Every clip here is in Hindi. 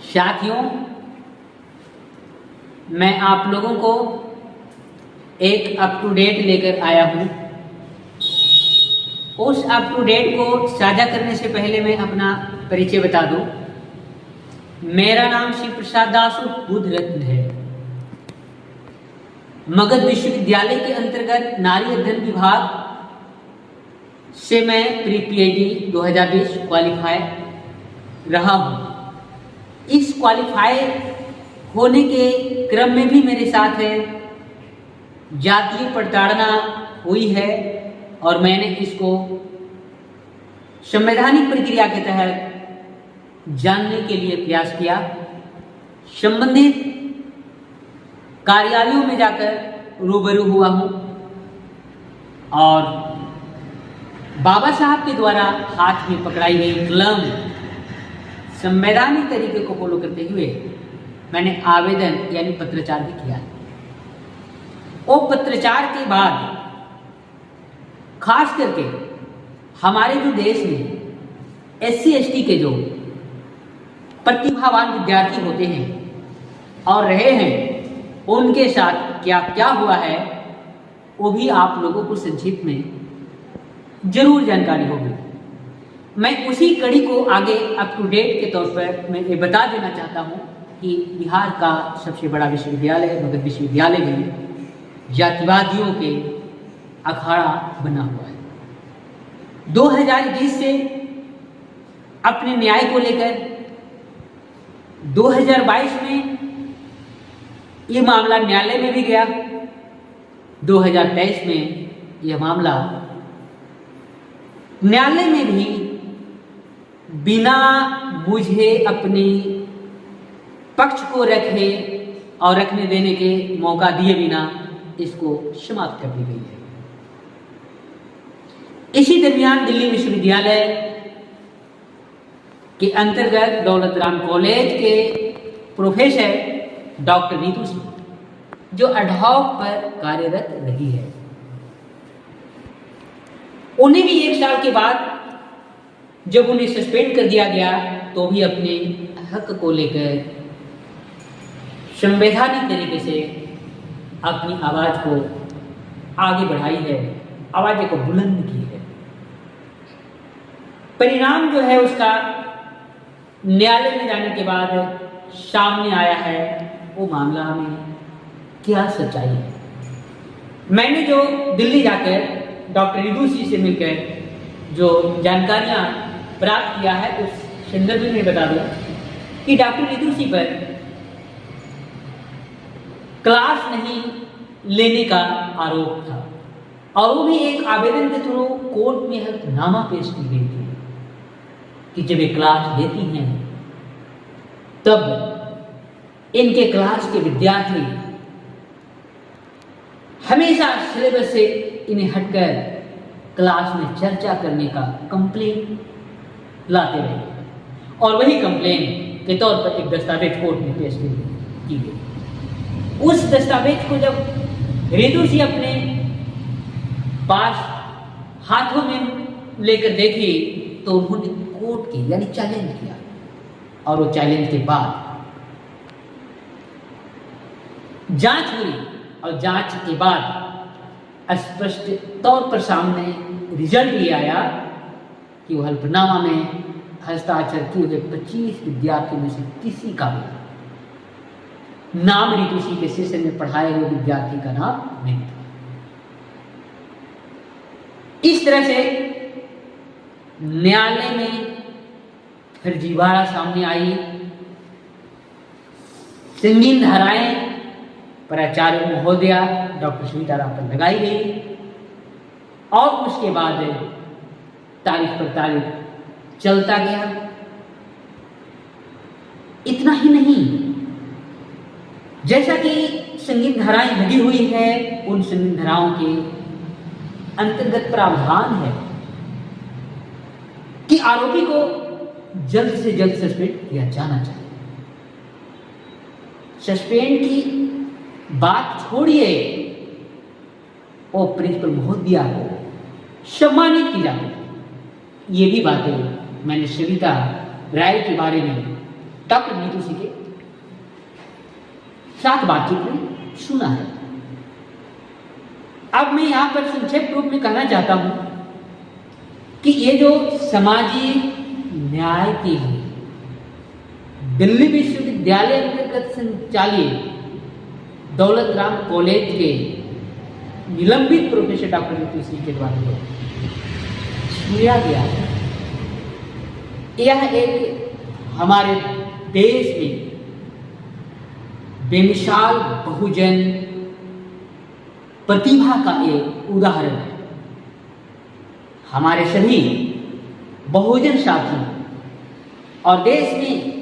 साथियों, मैं आप लोगों को एक अप टू डेट लेकर आया हूँ। उस अप टू डेट को साझा करने से पहले मैं अपना परिचय बता दूं। मेरा नाम शिव प्रसाद दास बुद्ध रत्न है। मगध विश्वविद्यालय के अंतर्गत नारी अध्ययन विभाग से मैं प्री पीएचडी 2020 क्वालिफाई रहा हूँ। इस क्वालिफाई होने के क्रम में भी मेरे साथ है जातीय प्रताड़ना हुई है और मैंने इसको संवैधानिक प्रक्रिया के तहत जानने के लिए प्रयास किया। संबंधित कार्यालयों में जाकर रूबरू हुआ हूँ और बाबा साहब के द्वारा हाथ में पकड़ाई गई कलम संवैधानिक तरीके को फॉलो करते हुए मैंने आवेदन यानी पत्राचार भी किया। और पत्राचार के बाद खास करके हमारे जो देश में SC ST के जो प्रतिभावान विद्यार्थी होते हैं और रहे हैं, उनके साथ क्या क्या हुआ है वो भी आप लोगों को संक्षिप्त में जरूर जानकारी होगी। मैं उसी कड़ी को आगे अप टू डेट के तौर पर मैं ये बता देना चाहता हूँ कि बिहार का सबसे बड़ा विश्वविद्यालय मगध विश्वविद्यालय भी जातिवादियों के अखाड़ा बना हुआ है। 2021 से अपने न्याय को लेकर 2022 में ये मामला न्यायालय में भी गया। 2023 में यह मामला न्यायालय में भी बिना मुझे अपने पक्ष को रखे और रखने देने के मौका दिए बिना इसको समाप्त कर दी गई है। इसी दरमियान दिल्ली विश्वविद्यालय के अंतर्गत दौलत राम कॉलेज के प्रोफेसर डॉक्टर नीतू सिंह, जो एडहॉक पर कार्यरत रही है, उन्हें भी 1 साल के बाद जब उन्हें सस्पेंड कर दिया गया तो भी अपने हक को लेकर संवैधानिक तरीके से अपनी आवाज को आगे बढ़ाई है, आवाज को बुलंद की है। परिणाम जो है उसका न्यायालय में जाने के बाद सामने आया है। वो मामला में क्या सच्चाई है, मैंने जो दिल्ली जाकर डॉक्टर नीतू सिंह से मिलकर जो जानकारियां प्राप्त किया है उस संदर्भ में बता दूं कि डॉक्टर नीतू सिंह पर क्लास नहीं लेने का आरोप था और वो भी एक आवेदन के थ्रू कोर्ट में हल्फनामा पेश की गई थी कि जब ये क्लास लेती हैं तब इनके क्लास के विद्यार्थी हमेशा सिलेबस से इन्हें हटकर क्लास में चर्चा करने का कंप्लेन लाते रहे और वही कंप्लेन के तौर पर एक दस्तावेज कोर्ट में पेश की गई। उस दस्तावेज को जब नीतू सिंह अपने पास हाथों में लेकर देखी तो उन्होंने कोर्ट की यानी चैलेंज किया और वो चैलेंज के बाद जांच हुई और जांच के बाद स्पष्ट तौर पर सामने रिजल्ट ये आया कि वो हल्फनामा में हस्ताक्षर किए हुए 25 विद्यार्थियों में से किसी का भी नाम नीतू सिंह के सेशन में पढ़ाए हुए विद्यार्थी का नाम नहीं था। इस तरह से न्यायालय में फर्जीवाड़ा सामने आई, संगीन धाराएं प्राचार्य महोदया डॉक्टर सीताराम पर लगाई गई और उसके बाद तारीख पर तारीख चलता गया। इतना ही नहीं, जैसा कि संगीन धाराएं लगी हुई है, उन संगीन धाराओं के अंतर्गत प्रावधान है कि आरोपी को जल्द से जल्द सस्पेंड किया जाना चाहिए। सस्पेंड की बात छोड़िए, वो प्रिंसिपल महोदया को सम्मानित की जाती। ये भी बातें मैंने सविता राय के बारे में डॉक्टर नीतू सिंह के साथ बातचीत में सुना है। अब मैं यहां पर संक्षिप्त रूप में कहना चाहता हूं कि ये जो सामाजिक न्याय के लिए दिल्ली विश्वविद्यालय अंतर्गत संचालित दौलत राम कॉलेज के निलंबित प्रोफेसर डॉक्टर नीतू सिंह के द्वारा छुआ गया है, यह एक हमारे देश में बेमिसाल बहुजन प्रतिभा का एक उदाहरण है। हमारे सभी बहुजन साथी और देश में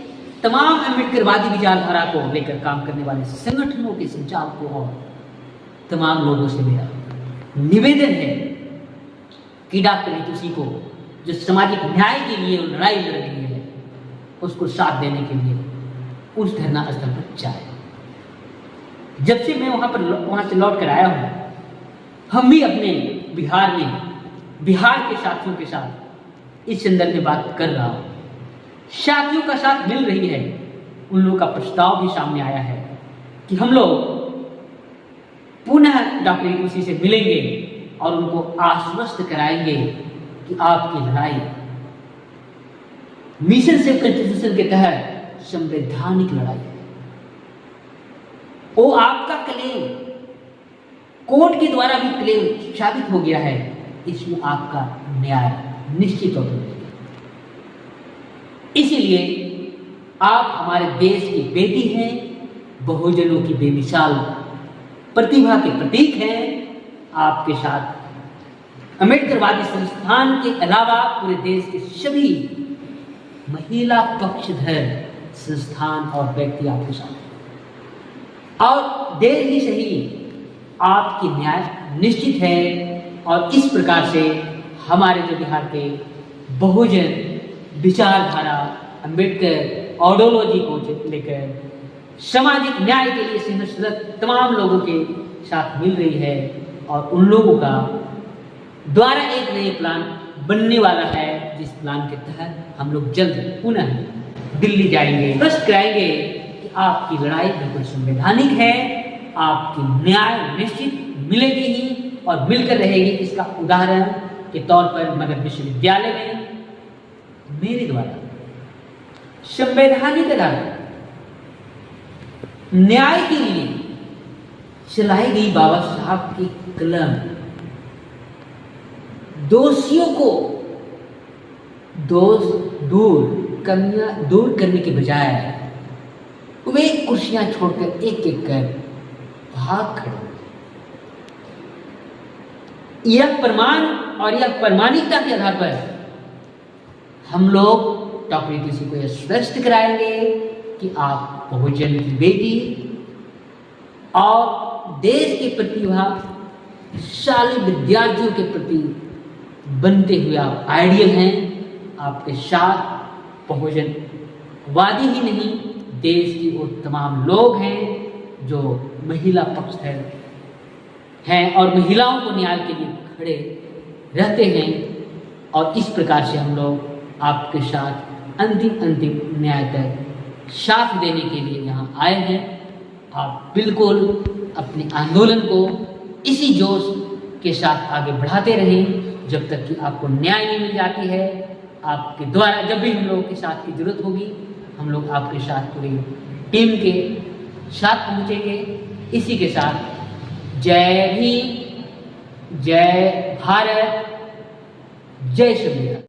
तमाम अम्बेडकरवादी विचारधारा को लेकर काम करने वाले संगठनों के संचालकों और तमाम लोगों से मेरा निवेदन है कि डॉक्टर नीतू सिंह को जो सामाजिक न्याय के लिए लड़ाई लड़ रही है उसको साथ देने के लिए उस धरना स्थल पर जाए। जब से मैं वहां से लौट कर आया हूं, हम भी अपने बिहार के साथियों के साथ इस संदर्भ में बात कर रहा हूं। साथियों का साथ मिल रही है, उन लोगों का प्रस्ताव भी सामने आया है कि हम लोग पुनः डॉक्टर नीतू सिंह से मिलेंगे और उनको आश्वस्त कराएंगे कि आपकी लड़ाई मिशन सेफ कॉन्स्टिट्यूशन के तहत संवैधानिक लड़ाई है। वो आपका क्लेम कोर्ट के द्वारा भी क्लेम साबित हो गया है, इसमें आपका न्याय निश्चित तौर पर मिलेगा। इसीलिए आप हमारे देश की बेटी हैं, बहुजनों की बेमिसाल प्रतिभा के प्रतीक हैं। आपके साथ अम्बेडकरवादी संस्थान के अलावा पूरे देश के सभी महिला पक्षधर संस्थान और व्यक्ति आपके साथ, और देर ही सही आपकी न्याय निश्चित है। और इस प्रकार से हमारे जो बिहार के बहुजन विचारधारा अम्बेडकर आइडियोलॉजी को लेकर सामाजिक न्याय के लिए संघर्षरत तमाम लोगों के साथ मिल रही है, और उन लोगों का द्वारा एक नए प्लान बनने वाला है, जिस प्लान के तहत हम लोग जल्द पुनः दिल्ली जाएंगे, स्पष्ट कराएंगे कि आपकी लड़ाई बिल्कुल संवैधानिक है, आपकी न्याय निश्चित मिलेगी ही और मिलकर रहेगी। इसका उदाहरण के तौर पर मगध विश्वविद्यालय में मेरे द्वारा संवैधानिक अदालत न्याय के लिए चलाई गई बाबा साहब की कलम दोषियों को दोष दूर करने के बजाय वे कुर्सियां छोड़कर एक एक कर भाग खड़े। यह प्रमाण और यह प्रमाणिकता के आधार पर हम लोग डॉक्टर नीतू सिंह को यह स्पष्ट कराएंगे कि आप बहुजन की बेटी और देश के प्रतिभाशाली विद्यार्थियों के प्रति बनते हुए आप आइडियल हैं। आपके साथ बहुजनवादी ही नहीं, देश की वो तमाम लोग हैं जो महिला पक्षधर हैं और महिलाओं को न्याय के लिए खड़े रहते हैं। और इस प्रकार से हम लोग आपके साथ अंतिम न्याय तक साथ देने के लिए यहाँ आए हैं। आप बिल्कुल अपने आंदोलन को इसी जोश के साथ आगे बढ़ाते रहें जब तक कि आपको न्याय नहीं मिल जाती है। आपके द्वारा जब भी हम लोगों के साथ की जरूरत होगी, हम लोग आपके साथ पूरी टीम के साथ पहुँचेंगे। इसी के साथ जय भीम, जय भारत, जय संविधान।